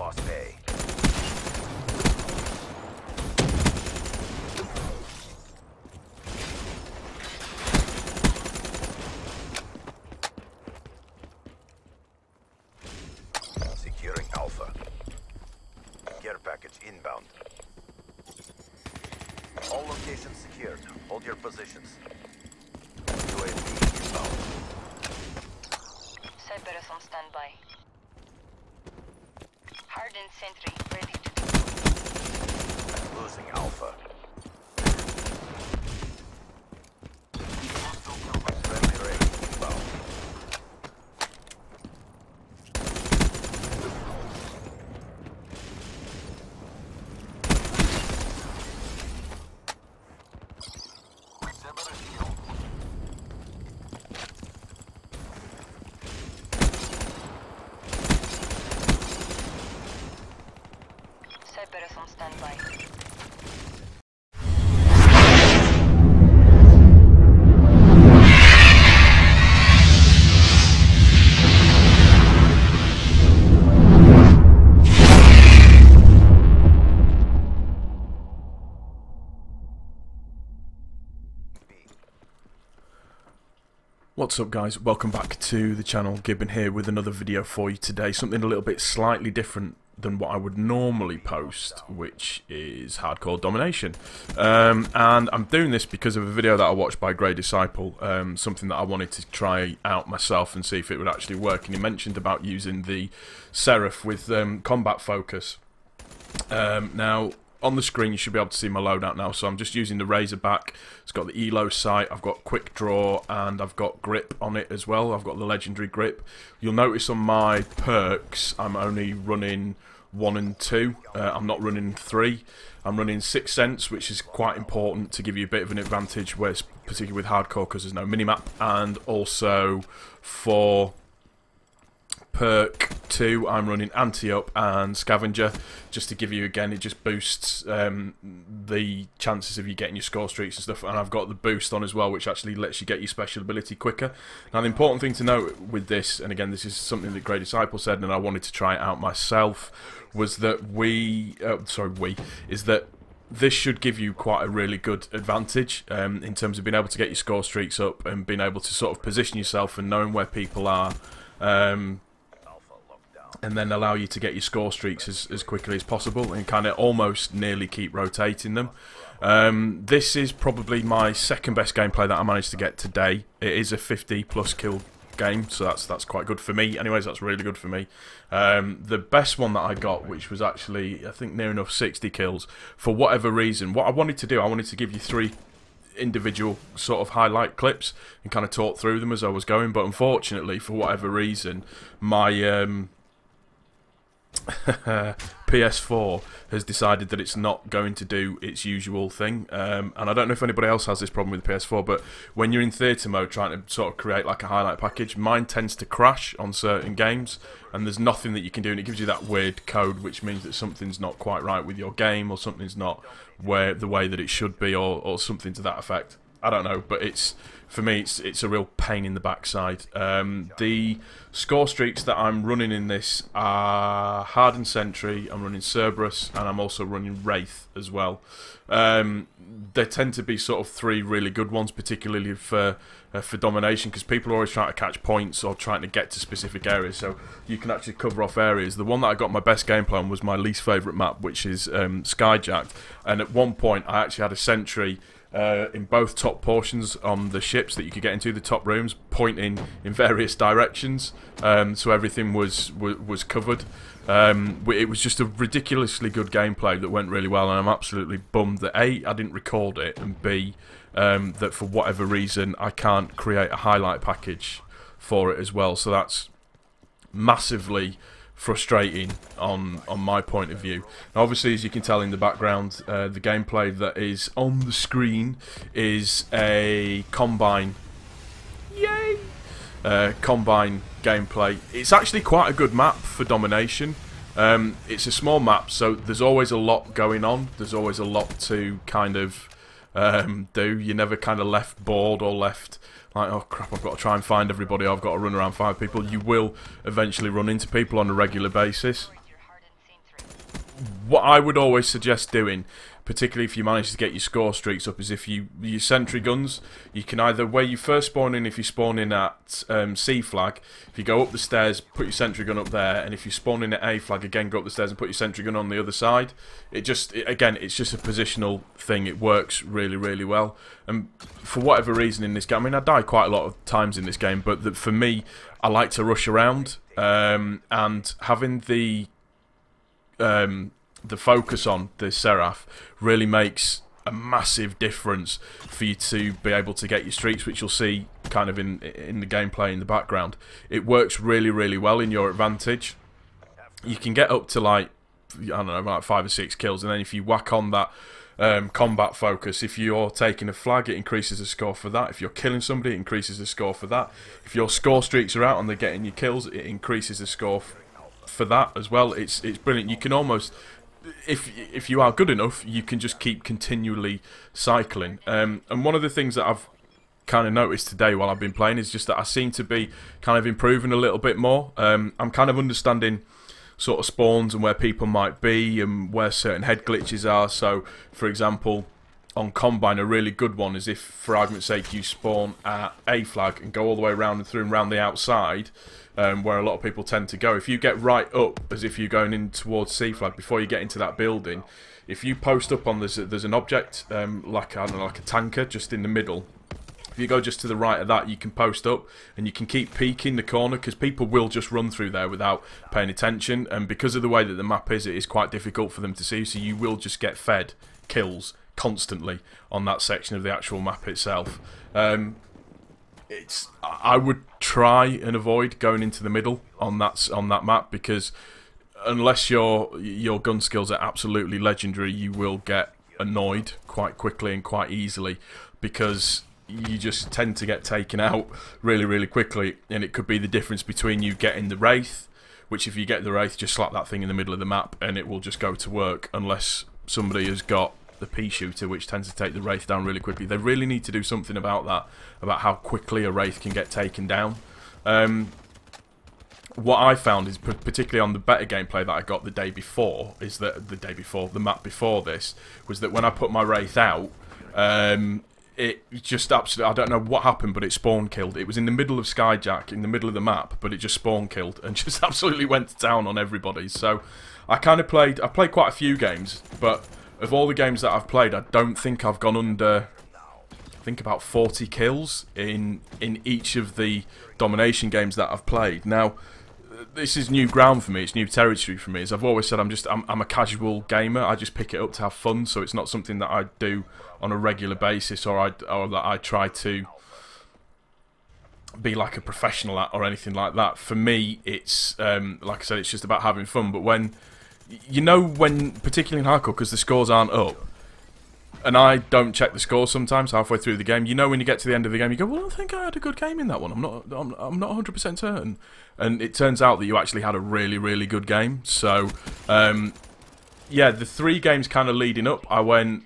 lost A. Securing Alpha. Care package inbound. All locations secured. Hold your positions. UAV inbound. Cerberus on standby. Hardened sentry ready to deploy. Losing Alpha. Friendly raid inbound. Cerberus on standby. What's up guys, welcome back to the channel. Gibbon here with another video for you today. Something a little bit slightly different than what I would normally post, which is Hardcore Domination. And I'm doing this because of a video that I watched by Grey Disciple, something that I wanted to try out myself and see if it would actually work. And he mentioned about using the Seraph with combat focus. Now, on the screen you should be able to see my loadout now, so I'm just using the Razorback. It's got the ELO sight, I've got quick draw, and I've got grip on it as well. I've got the legendary grip. You'll notice on my perks I'm only running 1 and 2, I'm not running 3. I'm running 6th Sense, which is quite important to give you a bit of an advantage, where it's particularly with hardcore because there's no minimap, and also for perk 2 I'm running anti-up and scavenger, just to give you, again, it just boosts the chances of you getting your score streaks and stuff. And I've got the boost on as well, which actually lets you get your special ability quicker. Now the important thing to note with this, and again this is something that Grey Disciple said and I wanted to try it out myself, was that is that this should give you quite a really good advantage in terms of being able to get your score streaks up and being able to sort of position yourself and knowing where people are, and then allow you to get your score streaks as quickly as possible and kind of almost nearly keep rotating them. This is probably my second best gameplay that I managed to get today. It is a 50+ kill game, so that's quite good for me. Anyways, that's really good for me. The best one that I got, which was actually, I think, near enough 60 kills, for whatever reason, what I wanted to do, I wanted to give you 3 individual sort of highlight clips and kind of talk through them as I was going, but unfortunately, for whatever reason, my PS4 has decided that it's not going to do its usual thing, and I don't know if anybody else has this problem with the PS4, but when you're in theatre mode trying to sort of create like a highlight package, mine tends to crash on certain games and there's nothing that you can do, and it gives you that weird code, which means that something's not quite right with your game, or something's not the way that it should be, or something to that effect. I don't know, but for me it's a real pain in the backside. The score streaks that I'm running in this are Hardened Sentry, I'm running Cerberus, and I'm also running Wraith as well. There tend to be sort of 3 really good ones, particularly for domination, because people are always trying to catch points or trying to get to specific areas, so you can actually cover off areas. The one that I got my best gameplay on was my least favourite map, which is Skyjacked, and at one point I actually had a sentry in both top portions on the ships that you could get into, the top rooms, pointing in various directions, so everything was covered. It was just a ridiculously good gameplay that went really well, and I'm absolutely bummed that A, I didn't record it, and B, that for whatever reason I can't create a highlight package for it as well. So that's massively frustrating on my point of view. Now, obviously, as you can tell in the background, the gameplay that is on the screen is a Combine. Yay! Combine gameplay. It's actually quite a good map for domination. It's a small map, so there's always a lot going on. There's always a lot to kind of do. You're never kind of left bored or left like, oh crap, I've got to try and find everybody, I've got to run around 5 people. You will eventually run into people on a regular basis. what I would always suggest doing, particularly if you manage to get your score streaks up, is if your sentry guns, you can either, where you first spawn in, if you spawn in at C flag, if you go up the stairs, put your sentry gun up there, and if you spawn in at A flag, again go up the stairs and put your sentry gun on the other side. Again, it's just a positional thing. It works really, really well. And for whatever reason in this game, I mean, I die quite a lot of times in this game, but for me, I like to rush around, and having the focus on the Seraph really makes a massive difference for you to be able to get your streaks, which you'll see kind of in the gameplay in the background. It works really, really well in your advantage. You can get up to like, I don't know, like 5 or 6 kills, and then if you whack on that combat focus, if you're taking a flag, it increases the score for that. If you're killing somebody, it increases the score for that. If your score streaks are out and they're getting your kills, it increases the score for that as well. It's brilliant. You can almost, if you are good enough, you can just keep continually cycling. And one of the things that I've kind of noticed today while I've been playing is just that I seem to be kind of improving a little bit more. I'm kind of understanding sort of spawns and where people might be and where certain head glitches are. So, for example, on Combine, a really good one is if, for argument's sake, you spawn at A flag and go all the way around and through and round the outside, where a lot of people tend to go. If you get right up, as if you're going in towards C flag, before you get into that building, if you post up on, there's an object, like, I don't know, like a tanker, just in the middle. If you go just to the right of that, you can post up and you can keep peeking the corner, because people will just run through there without paying attention, and because of the way that the map is, it is quite difficult for them to see, so you will just get fed kills constantly on that section of the actual map itself. I would try and avoid going into the middle on that map, because unless your gun skills are absolutely legendary, you will get annoyed quite quickly and quite easily, because you just tend to get taken out really, really quickly, and it could be the difference between you getting the Wraith, which if you get the Wraith, just slap that thing in the middle of the map and it will just go to work, unless somebody has got the pea shooter, which tends to take the Wraith down really quickly. They really need to do something about that, about how quickly a Wraith can get taken down. What I found is, particularly on the better gameplay that I got the day before, is that the map before this, was that when I put my Wraith out, it just absolutely, I don't know what happened, but it spawn killed. It was in the middle of Skyjack, in the middle of the map, but it just spawn killed and just absolutely went to town on everybody. So I played quite a few games, but of all the games that I've played, I don't think I've gone under, I think, about 40 kills in each of the domination games that I've played. Now, this is new ground for me, it's new territory for me. As I've always said, I'm a casual gamer. I just pick it up to have fun, so it's not something that I do on a regular basis, or that I try to be like a professional at, or anything like that. For me, it's like I said, it's just about having fun. But when particularly in hardcore, because the scores aren't up, and I don't check the scores sometimes halfway through the game. You know, when you get to the end of the game, you go, "Well, I think I had a good game in that one. I'm not 100% certain." And it turns out that you actually had a really, really good game. So, yeah, the 3 games kind of leading up, I went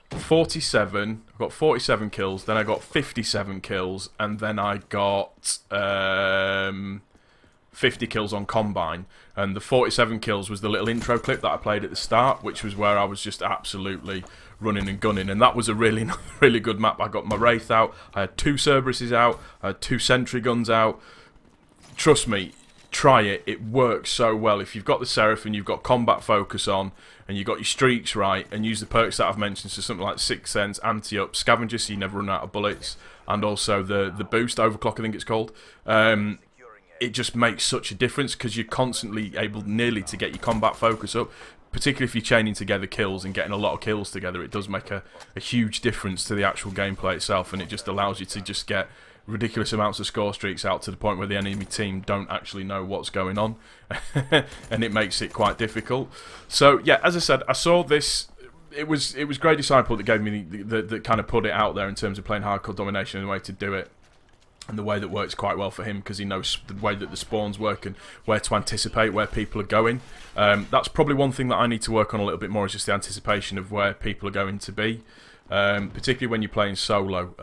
47. I got 47 kills. Then I got 57 kills, and then I got 50 kills on Combine. And the 47 kills was the little intro clip that I played at the start, which was where I was just absolutely running and gunning, and that was a really, really good map. I got my Wraith out, I had 2 Cerberuses out, I had 2 sentry guns out. Trust me, try it, it works so well. If you've got the Seraph and you've got combat focus on, and you've got your streaks right, and use the perks that I've mentioned, so something like 6th Sense, Anti-Up, Scavenger, so you never run out of bullets, and also the boost, Overclock I think it's called, it just makes such a difference, because you're constantly able nearly to get your combat focus up. Particularly if you're chaining together kills and getting a lot of kills together, it does make a huge difference to the actual gameplay itself, and it just allows you to just get ridiculous amounts of score streaks out to the point where the enemy team don't actually know what's going on, and it makes it quite difficult. So yeah, as I said, I saw this. It was Grey Disciple that gave me that kind of put it out there in terms of playing hardcore domination and the way to do it. And the way that works quite well for him, because he knows the way that the spawns work and where to anticipate where people are going. That's probably one thing that I need to work on a little bit more, is just the anticipation of where people are going to be. Particularly when you're playing solo,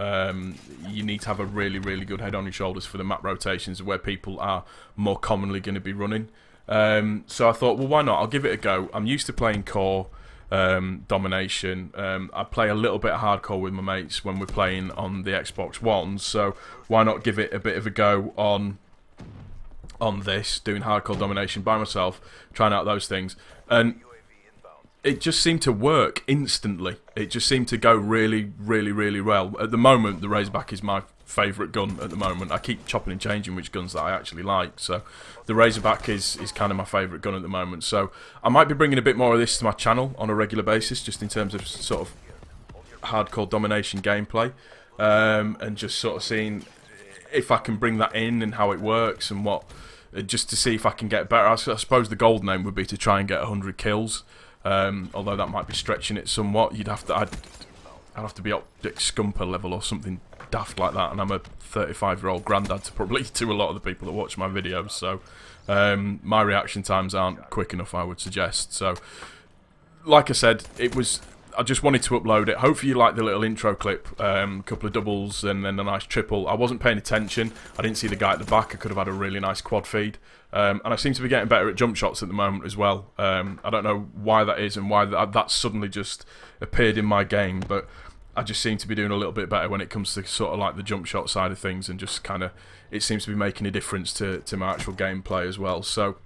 you need to have a really, really good head on your shoulders for the map rotations of where people are more commonly going to be running. So I thought, well, why not? I'll give it a go. I'm used to playing core domination. I play a little bit of hardcore with my mates when we're playing on the Xbox One, so why not give it a bit of a go on this, doing hardcore domination by myself, trying out those things. And it just seemed to work instantly. It just seemed to go really, really, really well. At the moment, the Razorback is my favourite gun at the moment. I keep chopping and changing which guns that I actually like. So the Razorback is kind of my favourite gun at the moment. So I might be bringing a bit more of this to my channel on a regular basis, just in terms of sort of hardcore domination gameplay. And just sort of seeing if I can bring that in and how it works and what... just to see if I can get better. I suppose the gold name would be to try and get 100 kills. Although that might be stretching it somewhat. I'd have to be Optic Scumper level or something daft like that, and I'm a 35-year-old granddad to a lot of the people that watch my videos, so my reaction times aren't quick enough, I would suggest. So like I said, I just wanted to upload it. Hopefully you like the little intro clip, a couple of doubles and then a nice triple. I wasn't paying attention, I didn't see the guy at the back. I could have had a really nice quad feed. And I seem to be getting better at jump shots at the moment as well. I don't know why that is and why that suddenly just appeared in my game, but I just seem to be doing a little bit better when it comes to sort of like the jump shot side of things, and just kind of, it seems to be making a difference to my actual gameplay as well. So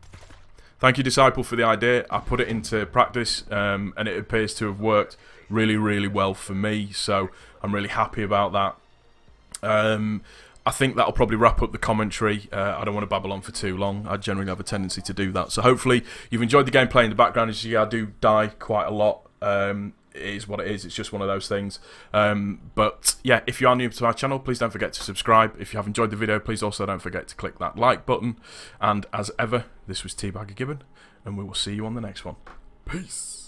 thank you, Disciple, for the idea. I put it into practice, and it appears to have worked really, really well for me, so I'm really happy about that. I think that'll probably wrap up the commentary. I don't want to babble on for too long. I generally have a tendency to do that. So hopefully you've enjoyed the gameplay in the background. As you see, I do die quite a lot. It is what it is. It's just one of those things. But yeah, if you are new to my channel, please don't forget to subscribe. If you have enjoyed the video, please also don't forget to click that like button. And as ever, this was Teabagger Gibbon, and we will see you on the next one. Peace.